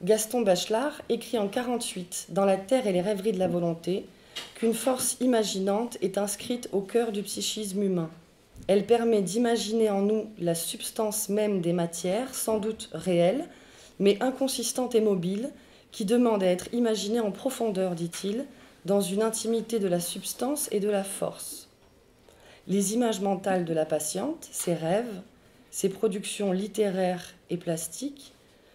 Gaston Bachelard écrit en 1948, dans La Terre et les rêveries de la volonté, qu'une force imaginante est inscrite au cœur du psychisme humain. Elle permet d'imaginer en nous la substance même des matières, sans doute réelle, mais inconsistante et mobile, qui demande à être imaginée en profondeur, dit-il, dans une intimité de la substance et de la force. Les images mentales de la patiente, ses rêves, ses productions littéraires et plastiques,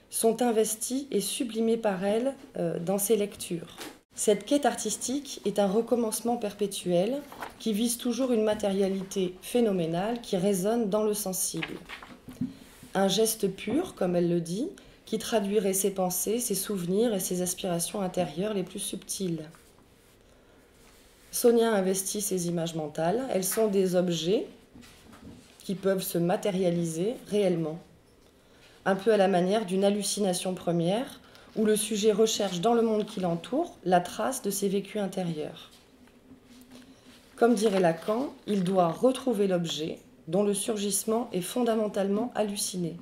sont investies et sublimées par elle dans ses lectures. Cette quête artistique est un recommencement perpétuel qui vise toujours une matérialité phénoménale qui résonne dans le sensible. Un geste pur, comme elle le dit, qui traduirait ses pensées, ses souvenirs et ses aspirations intérieures les plus subtiles. Sonia investit ces images mentales. Elles sont des objets qui peuvent se matérialiser réellement, un peu à la manière d'une hallucination première, où le sujet recherche dans le monde qui l'entoure la trace de ses vécus intérieurs. Comme dirait Lacan, il doit retrouver l'objet dont le surgissement est fondamentalement halluciné.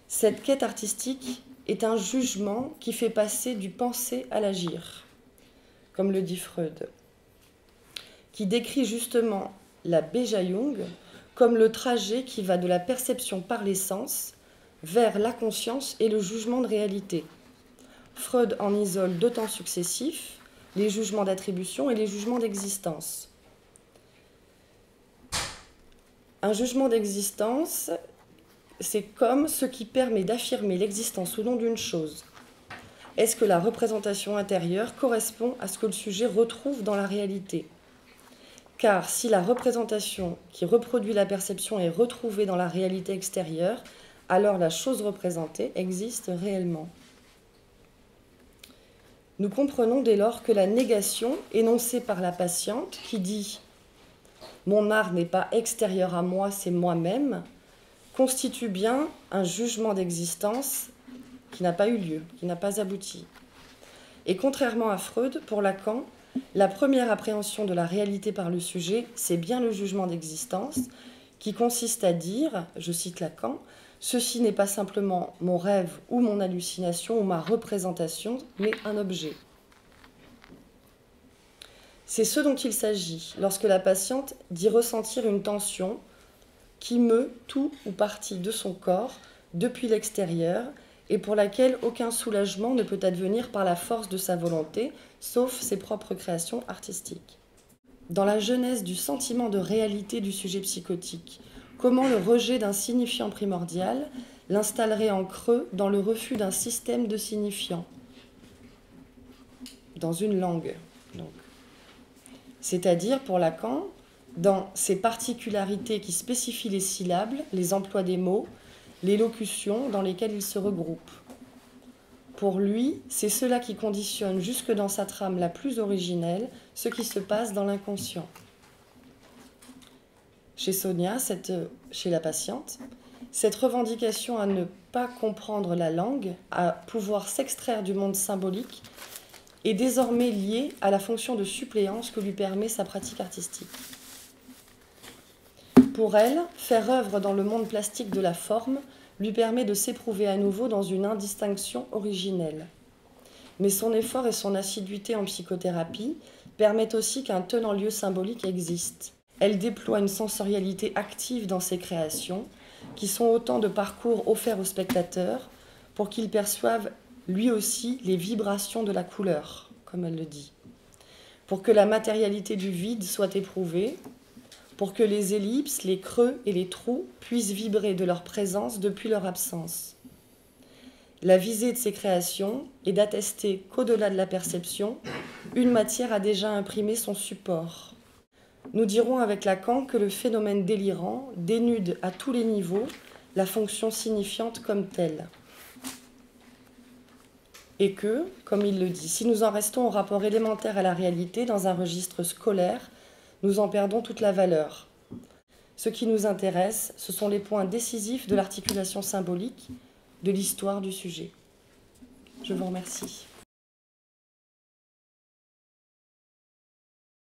Cette quête artistique est un jugement qui fait passer du penser à l'agir, comme le dit Freud, qui décrit justement la Béjaïung comme le trajet qui va de la perception par les sens vers la conscience et le jugement de réalité. Freud en isole deux temps successifs, les jugements d'attribution et les jugements d'existence. Un jugement d'existence, c'est comme ce qui permet d'affirmer l'existence ou non d'une chose. Est-ce que la représentation intérieure correspond à ce que le sujet retrouve dans la réalité ? Car si la représentation qui reproduit la perception est retrouvée dans la réalité extérieure, alors la chose représentée existe réellement. Nous comprenons dès lors que la négation énoncée par la patiente, qui dit « mon art n'est pas extérieur à moi, c'est moi-même », constitue bien un jugement d'existence qui n'a pas eu lieu, qui n'a pas abouti. Et contrairement à Freud, pour Lacan, la première appréhension de la réalité par le sujet, c'est bien le jugement d'existence, qui consiste à dire, je cite Lacan, « ceci n'est pas simplement mon rêve ou mon hallucination ou ma représentation, mais un objet ». C'est ce dont il s'agit lorsque la patiente dit ressentir une tension qui meut tout ou partie de son corps depuis l'extérieur et pour laquelle aucun soulagement ne peut advenir par la force de sa volonté, sauf ses propres créations artistiques. Dans la genèse du sentiment de réalité du sujet psychotique, comment le rejet d'un signifiant primordial l'installerait en creux dans le refus d'un système de signifiants, dans une langue, donc. C'est-à-dire, pour Lacan, dans ces particularités qui spécifient les syllabes, les emplois des mots, les locutions dans lesquelles ils se regroupent. Pour lui, c'est cela qui conditionne jusque dans sa trame la plus originelle ce qui se passe dans l'inconscient. Chez Sonia, chez la patiente, cette revendication à ne pas comprendre la langue, à pouvoir s'extraire du monde symbolique, est désormais liée à la fonction de suppléance que lui permet sa pratique artistique. Pour elle, faire œuvre dans le monde plastique de la forme lui permet de s'éprouver à nouveau dans une indistinction originelle. Mais son effort et son assiduité en psychothérapie permettent aussi qu'un tenant-lieu symbolique existe. Elle déploie une sensorialité active dans ses créations, qui sont autant de parcours offerts au spectateur pour qu'il perçoive lui aussi les vibrations de la couleur, comme elle le dit, pour que la matérialité du vide soit éprouvée, pour que les ellipses, les creux et les trous puissent vibrer de leur présence depuis leur absence. La visée de ces créations est d'attester qu'au-delà de la perception, une matière a déjà imprimé son support. Nous dirons avec Lacan que le phénomène délirant dénude à tous les niveaux la fonction signifiante comme telle. Et que, comme il le dit, si nous en restons au rapport élémentaire à la réalité dans un registre scolaire, nous en perdons toute la valeur. Ce qui nous intéresse, ce sont les points décisifs de l'articulation symbolique de l'histoire du sujet. Je vous remercie.